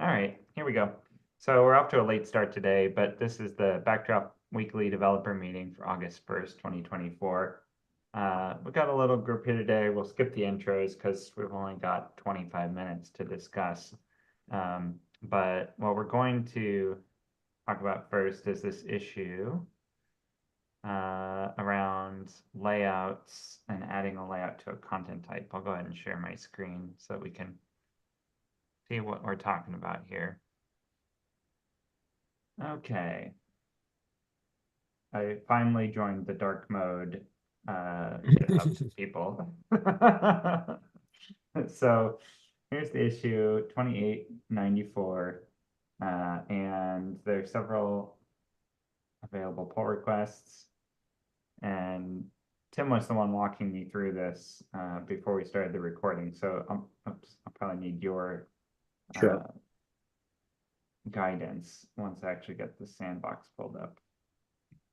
All right, here we go. So we're off to a late start today, but this is the Backdrop Weekly Developer Meeting for August 1st, 2024. We got a little group here today. We'll skip the intros because we've only got 25 minutes to discuss. But what we're going to talk about first is this issue around layouts and adding a layout to a content type. I'll go ahead and share my screen so that we can see what we're talking about here. Okay. I finally joined the dark mode GitHub people. So here's the issue 2894. And there's several available pull requests. And Tim was the one walking me through this before we started the recording. So I'll probably need your Sure. guidance once I actually get the sandbox pulled up.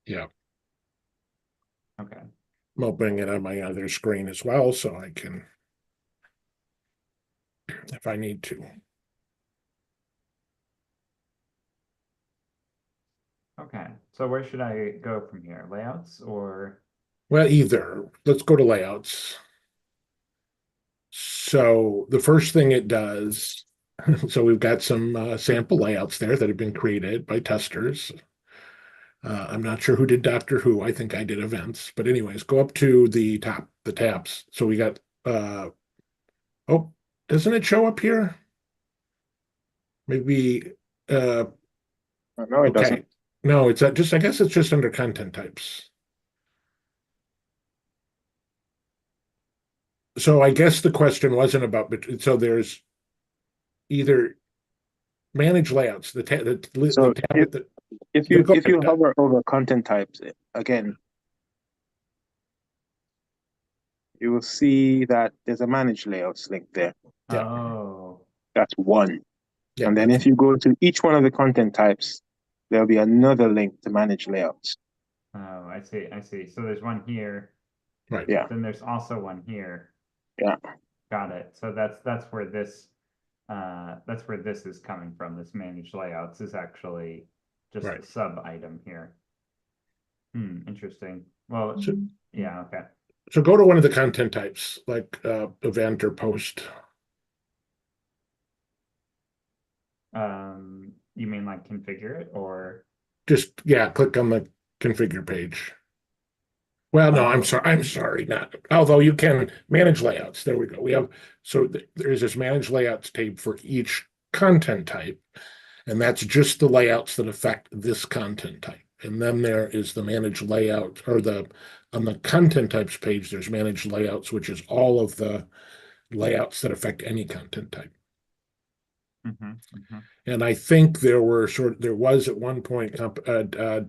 Yeah, Okay. I'll bring it on my other screen as well, so I can, if I need to. Okay. So where should I go from here? Layouts or? Well, either. Let's go to layouts. So the first thing it does, so we've got some sample layouts there that have been created by testers. I'm not sure who did Doctor Who. I think I did events. But anyways, go up to the top, the tabs. So we got, oh, doesn't it show up here? Maybe, No, it okay. doesn't. No, it's just, I guess it's just under content types. So I guess the question wasn't about, but so there's either manage layouts, So the tab if Yeah, you go if you ahead. hover over content types again, you will see that there's a manage layouts link there. Yeah. Oh, That's one. Yeah, And then if you go to each one of the content types, there'll be another link to manage layouts. oh, I see. I see. So there's one here. right. Yeah, Then there's also one here. yeah. Got it. So that's where this is coming from. This manage layouts is actually just Right. a sub item here. Interesting. Well, So, yeah, okay. so go to one of the content types, like event or post. You mean like configure it or? Just yeah, click on the configure page. Well, no, I'm Oh, sorry. I'm sorry, not. Although you can manage layouts. There we go. We have there's this manage layouts tab for each content type, and that's just the layouts that affect this content type. And then there is the manage layout, or on the content types page, there's manage layouts, which is all of the layouts that affect any content type. And I think there was at one point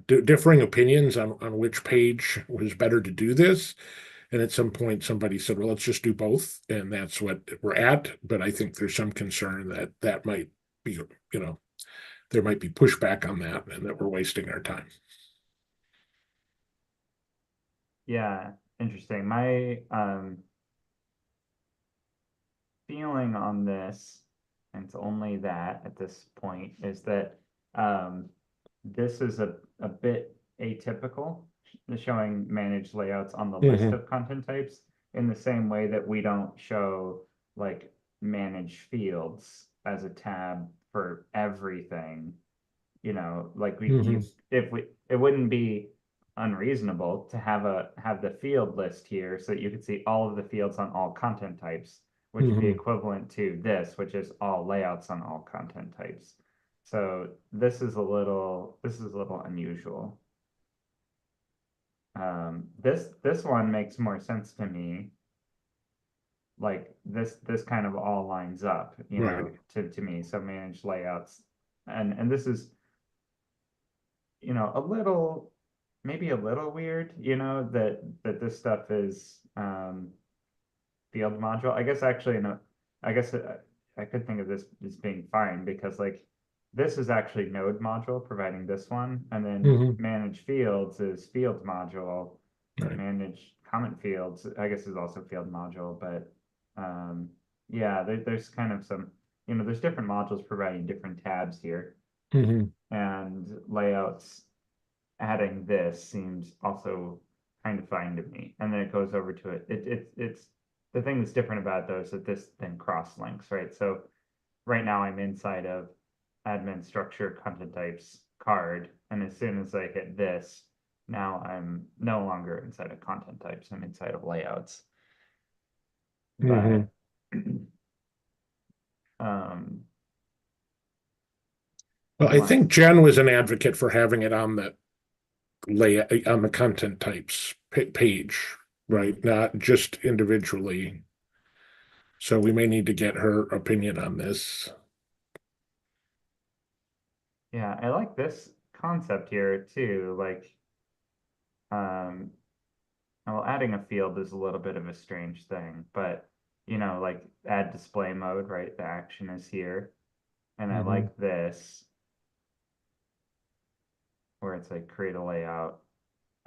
differing opinions on which page was better to do this. And at some point, somebody said, well, let's just do both. And that's what we're at. But I think there's some concern that that might be, there might be pushback on that and that we're wasting our time. Yeah, interesting. My feeling on this, and it's only that at this point, is that this is a bit atypical, showing managed layouts on the list of content types in the same way that we don't show like manage fields as a tab for everything. Like it wouldn't be unreasonable to have the field list here so that you could see all of the fields on all content types, which would be equivalent to this, which is all layouts on all content types. So this is a little unusual. This one makes more sense to me. Like this kind of all lines up, Right. to me. So manage layouts, and this is, a little, maybe a little weird, that this stuff is field module. I guess actually, no, I guess I could think of this as being fine because like this is actually node module providing this one, and then manage fields is field module. Right. Manage comment fields, I guess, is also field module, but yeah, there's kind of some there's different modules providing different tabs here, Mhm. and layouts adding this seems also kind of fine to me. And then it goes over to it's the thing that's different about those that this then cross links, right? So right now I'm inside of admin structure content types card, and as soon as I hit this, now I'm no longer inside of content types, I'm inside of layouts. But um Well, I unless think Jen was an advocate for having it on the on the content types page, right? Not just individually. So we may need to get her opinion on this. yeah, I like this concept here too, like um well, adding a field is a little bit of a strange thing, but like add display mode, right? The action is here. And I Mhm. like this where it's like create a layout.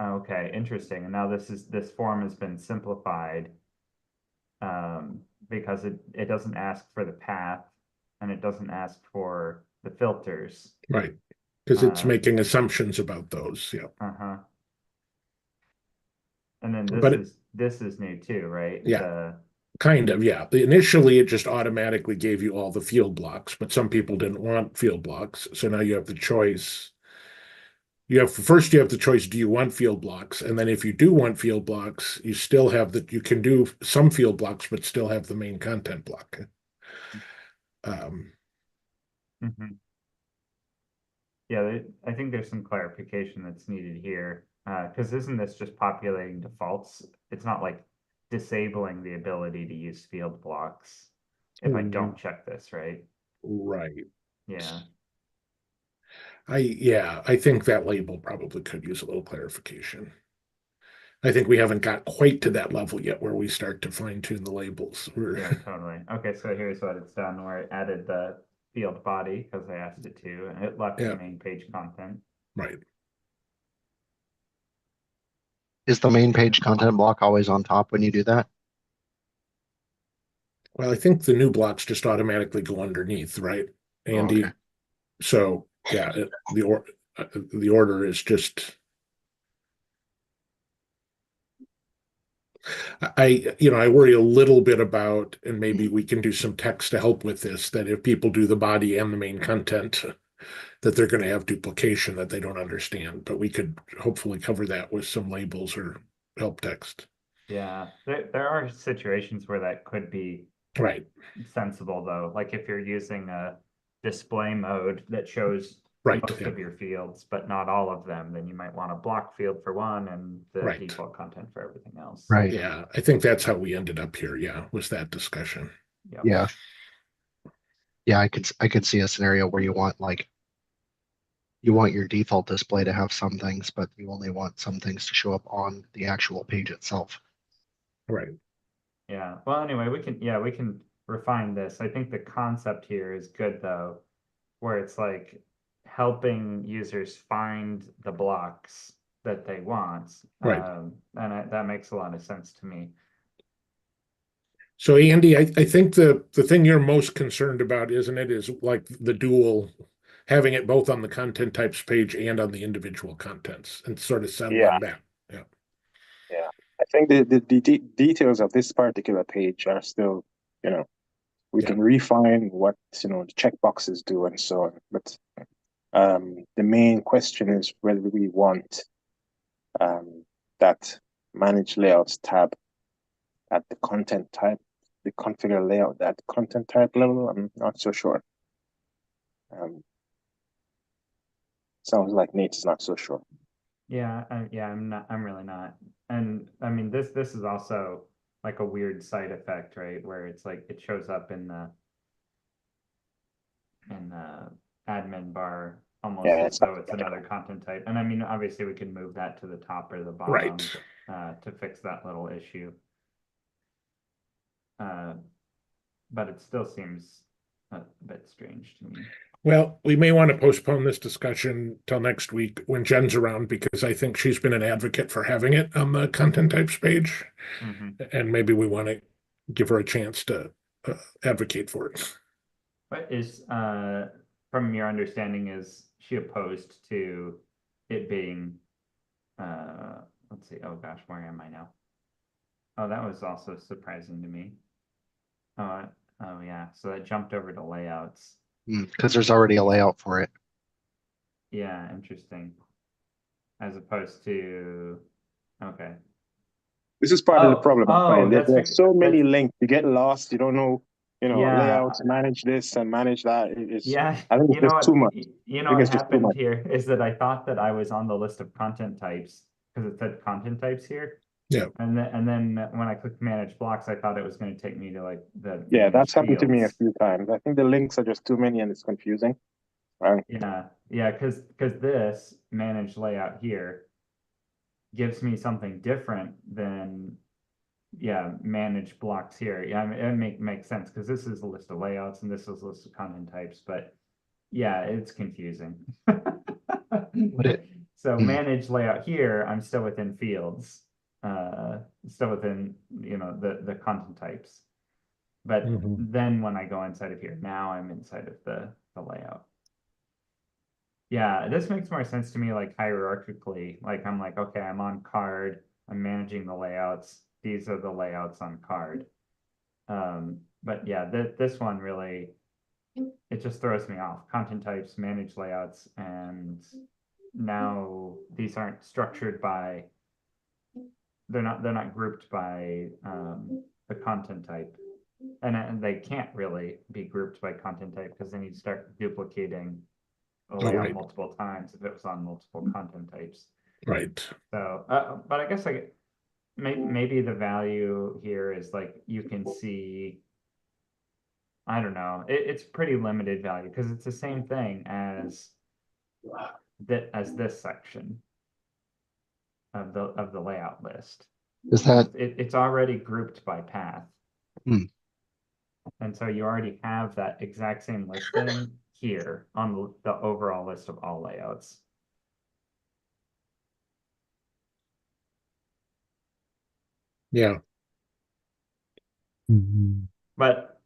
Okay, interesting. And now this form has been simplified because it doesn't ask for the path and it doesn't ask for the filters. Right. Because it's Um, making assumptions about those. Yeah. uh-huh. And then But this is new too, right? yeah, kind of. Yeah. Initially, it just automatically gave you all the field blocks, but some people didn't want field blocks. So now you have the choice. You have the choice, do you want field blocks? And then if you do want field blocks, you still have you can do some field blocks, but still have the main content block. Mhm. Yeah, I think there's some clarification that's needed here. Because isn't this just populating defaults? It's not like disabling the ability to use field blocks if I don't check this, right? Right. Yeah. I think that label probably could use a little clarification. I think we haven't got quite to that level yet where we start to fine tune the labels. Yeah, totally. Okay, so here's what it's done where it added the field body because I asked it to, and it left the Yeah, main page content. right. Is the main page content block always on top when you do that? Well, I think the new blocks just automatically go underneath, right, Andy? Okay. So yeah, the order is just. I worry a little bit about, and maybe we can do some text to help with this, that if people do the body and the main content, that they're going to have duplication that they don't understand. But we could hopefully cover that with some labels or help text. Yeah, there are situations where that could be Right. sensible though. Like if you're using a display mode that shows Right. most of your fields, but not all of them, then you might want a block field for one and the Right. default content for everything else. Right. Yeah, I think that's how we ended up here. Yeah, was that discussion. Yep. Yeah. Yeah, I could see a scenario where you want your default display to have some things, but you only want some things to show up on the actual page itself. Right. Yeah. Well, anyway, we can refine this. I think the concept here is good though, where it's like helping users find the blocks that they want. Right. And that makes a lot of sense to me. So Andy, I think the thing you're most concerned about, isn't it, is like the dual, having it both on the content types page and on the individual contents, and sort of settle Yeah. on that. Yeah. Yeah. I think the details of this particular page are still, we can refine what, the checkboxes do and so on. But the main question is whether we want that manage layouts tab at the content type, the configure layout at content type level. I'm not so sure. Sounds like Nate is not so sure. Yeah, I'm really not. And I mean, this is also like a weird side effect, right? Where it's like it shows up in the admin bar almost Yeah, as though it's another content type. And I mean, obviously we can move that to the top or the bottom Right. To fix that little issue. But it still seems a bit strange to me. Well, we may want to postpone this discussion till next week when Jen's around, because I think she's been an advocate for having it on the content types page. Mhm. And maybe we want to give her a chance to advocate for it. But is, from your understanding, is she opposed to it being, let's see, oh gosh, where am I now? Oh, that was also surprising to me. Oh yeah, so that jumped over to layouts. Because there's already a layout for it. Yeah, interesting. As opposed to, okay. This is part of the Oh, problem. I find. that's There's so many that's, links. You get lost. You don't know, yeah, layouts, manage this and manage that. yeah. I think it's You know just too what, much. you I know think what it's just too happened much. here is that I thought that I was on the list of content types because it said content types here. Yeah. And then when I clicked manage blocks, I thought it was going to take me to like the Yeah, manage that's happened to me a fields. few times. I think the links are just too many and it's confusing. Yeah, because this manage layout here gives me something different than, yeah, manage blocks here. Yeah, I mean, it makes sense because this is a list of layouts and this is a list of content types, but yeah, it's confusing. So Hmm. manage layout here, I'm still within fields, still within, the content types. But Mhm. then when I go inside of here, now I'm inside of the layout. Yeah, this makes more sense to me like hierarchically. Like I'm like, okay, I'm on card, I'm managing the layouts. These are the layouts on card. But yeah, this one really, it just throws me off. Content types, manage layouts, and now these aren't structured by, they're not grouped by the content type. And they can't really be grouped by content type because then you start duplicating a Oh, layout right, multiple times if it was on multiple content types. right. So, but I guess like maybe the value here is like you can see, I don't know, it's pretty limited value because it's the same thing as this section of the layout list. Is that It's already grouped by path. Hmm. And so you already have that exact same listing here on the overall list of all layouts. Yeah. But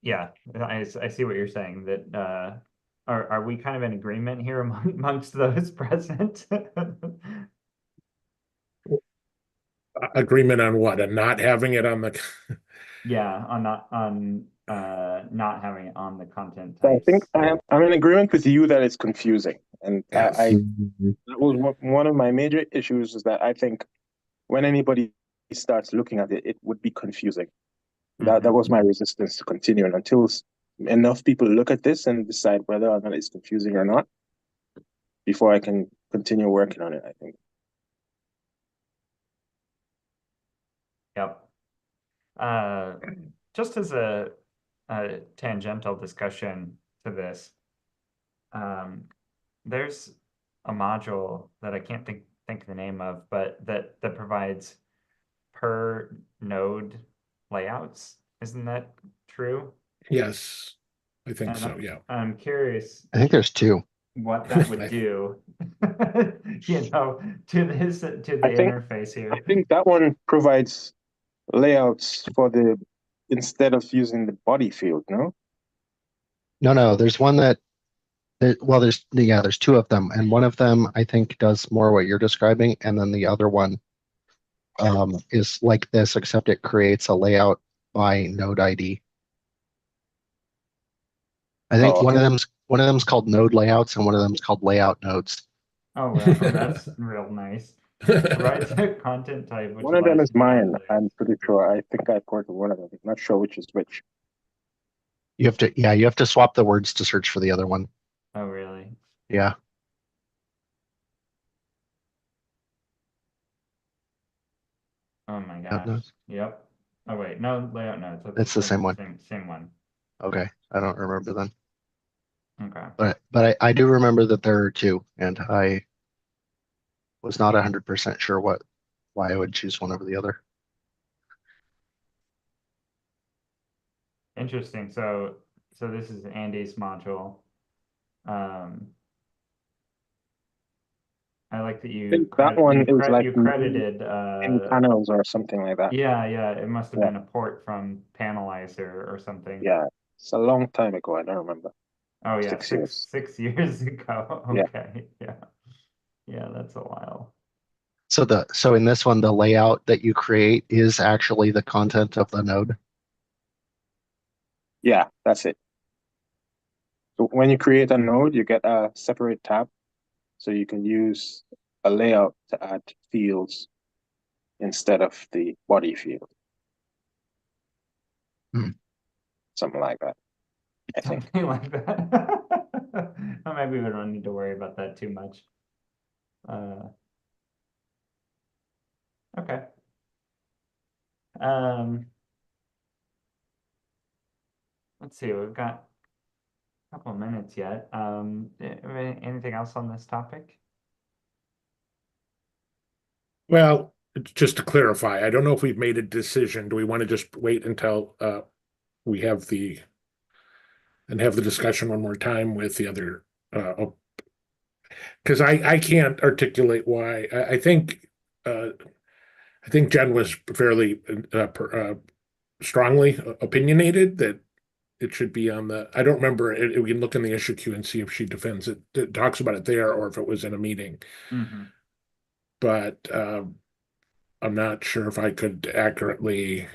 yeah, I see what you're saying that are we kind of in agreement here amongst those present? Agreement on what? And not having it on the, Yeah, on not having it on the content So I think types. I'm in agreement with you that it's confusing, and yes. that was one of my major issues is that I think when anybody starts looking at it, it would be confusing. That was my resistance to continuing until enough people look at this and decide whether or not it's confusing or not before I can continue working on it, I think. Yep. Just as a tangential discussion to this, there's a module that I can't think the name of, but that provides per node layouts. Isn't that true? Yes, I think And so, yeah. I'm curious I think there's two. what that would do, to the I think interface I here. think that one provides layouts for the instead of using the body field, no? No, there's one well, there's two of them, and one of them I think does more what you're describing, and then the other one is like this, except it creates a layout by node ID. I think Oh, one of them's called node layouts, and one of them's called layout nodes. Oh, well, that's real nice. Provides a content type which one of them allows is you to add mine. layers. I'm pretty sure. I think I ported one of them. Not sure which is which. You have to swap the words to search for the other one. Oh, really? Yeah. Oh my Layout gosh. nodes. Yep. Oh wait, no, layout nodes. That's It's the same one. Same one. Okay, I don't remember then, Okay. but I do remember that there are two, and I was not 100% sure why I would choose one over the other. Interesting. So this is Andy's module. I like that I you think that one is like you credited in panels or something like that. yeah, it must have Yeah. been a port from Panelizer or something. Yeah. It's a long time ago. I don't remember. Oh yeah, 6 years. 6 years ago. Yeah. Okay, yeah. Yeah, that's a while. So in this one, the layout that you create is actually the content of the node. Yeah, that's it. So when you create a node, you get a separate tab. So you can use a layout to add fields instead of the body field. Hmm. Something like that, I think. Something like that. Or maybe we don't need to worry about that too much. Okay. Um, let's see, we've got a couple of minutes yet. Anything else on this topic? Well, just to clarify, I don't know if we've made a decision. Do we want to just wait until we have the discussion one more time with the other because I can't articulate why. I think Jen was fairly strongly opinionated that it should be on the. I don't remember. We can look in the issue queue and see if she defends it, talks about it there, or if it was in a meeting. Mm-hmm. But I'm not sure if I could accurately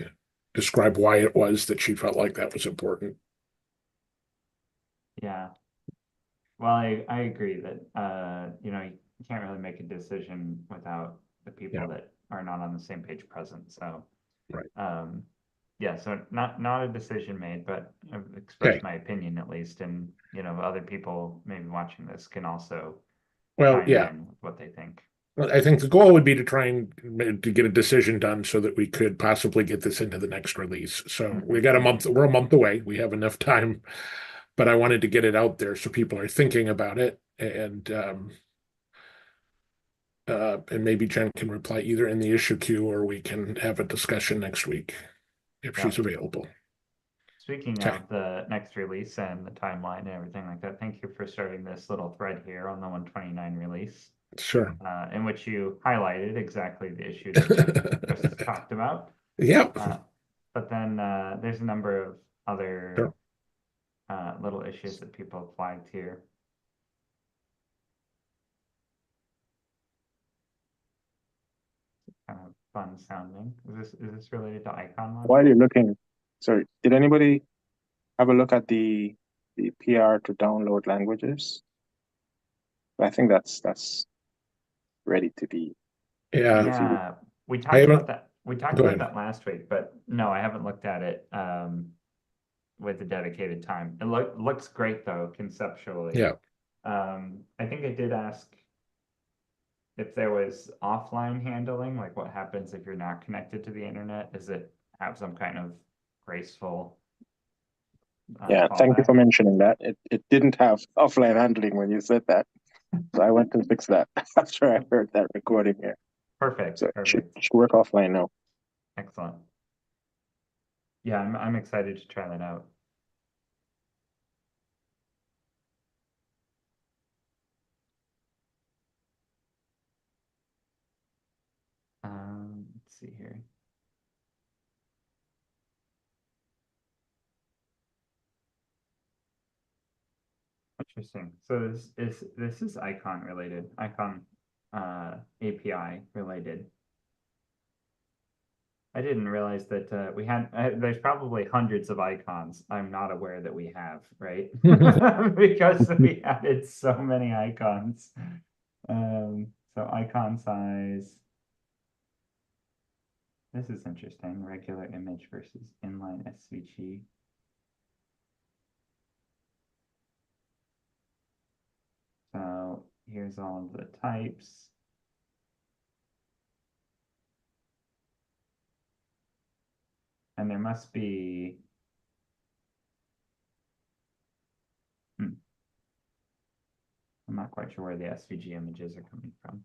describe why it was that she felt like that was important. Yeah. Well, I agree that you can't really make a decision without the people Yeah. that are not on the same page present. So Right. yeah, so not a decision made, but I've Okay. expressed my opinion at least, and other people maybe watching this can also Well, chime yeah. in with what they think. Well, I think the goal would be to try and to get a decision done so that we could possibly get this into the next release. So we got a month. We're a month away. We have enough time, but I wanted to get it out there so people are thinking about it, and maybe Jen can reply either in the issue queue or we can have a discussion next week if Yeah. she's available. Speaking Okay. of the next release and the timeline and everything like that, thank you for starting this little thread here on the 129 release, Sure. in which you highlighted exactly the issue that Chris talked about. Yep. But then there's a number of other Sure. little issues that people have flagged here. Kind of fun sounding. Is this related to icon module? While you're looking, sorry, did anybody have a look at the PR to download languages? I think that's ready to be Yeah. reviewed. Yeah, we I talked haven't. about that. We talked Go about ahead. that last week, but no, I haven't looked at it with the dedicated time. It looks great though, conceptually. Yeah. I think I did ask if there was offline handling, like what happens if you're not connected to the internet? Does it have some kind of graceful Yeah, thank you fallback? for mentioning that. It didn't have offline handling when you said that. So I went and fixed that after I heard that recording here. Perfect, So it should perfect, work offline now. excellent. Yeah, I'm excited to try that out. Let's see here. Interesting. So this is icon related, icon API related. I didn't realize that we had there's probably hundreds of icons I'm not aware that we have, right? Because we added so many icons. So icon size. This is interesting. Regular image versus inline SVG. So here's all of the types. And there must be, I'm not quite sure where the SVG images are coming from.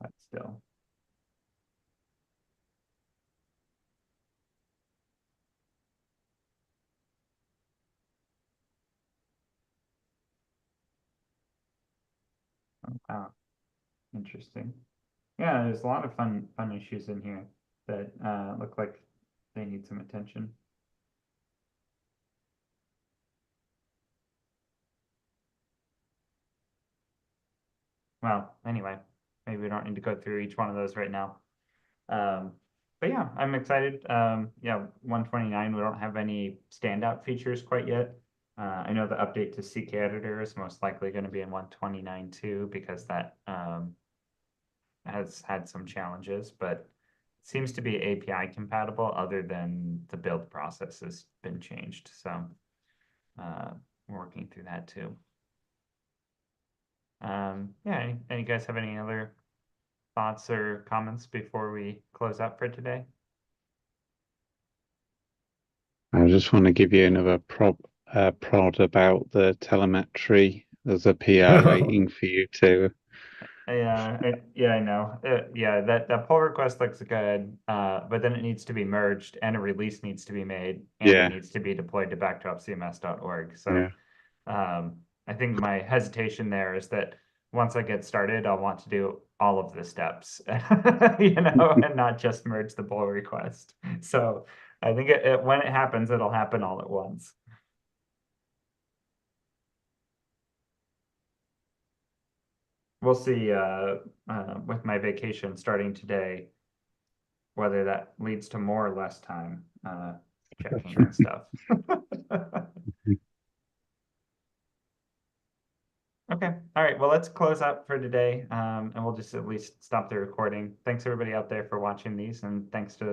But still. Oh, wow. Interesting. Yeah, there's a lot of fun issues in here. that look like they need some attention. Well, anyway, maybe we don't need to go through each one of those right now. But yeah, I'm excited. Yeah, 129, we don't have any standout features quite yet. I know the update to CK Editor is most likely going to be in 129 too, because that has had some challenges, but seems to be API compatible other than the build process has been changed. So we're working through that too. Yeah, any guys have any other thoughts or comments before we close up for today? I just want to give you another prod about the telemetry. There's a PR waiting for you too. Yeah, I know. Yeah, that pull request looks good, but then it needs to be merged and a release needs to be made and Yeah. it needs to be deployed to backdropcms.org. So Yeah. I think my hesitation there is that once I get started, I'll want to do all of the steps, and not just merge the pull request. So I think when it happens, it'll happen all at once. We'll see with my vacation starting today, whether that leads to more or less time checking and stuff. Okay, all right, well, let's close up for today, and we'll just at least stop the recording. Thanks everybody out there for watching these, and thanks to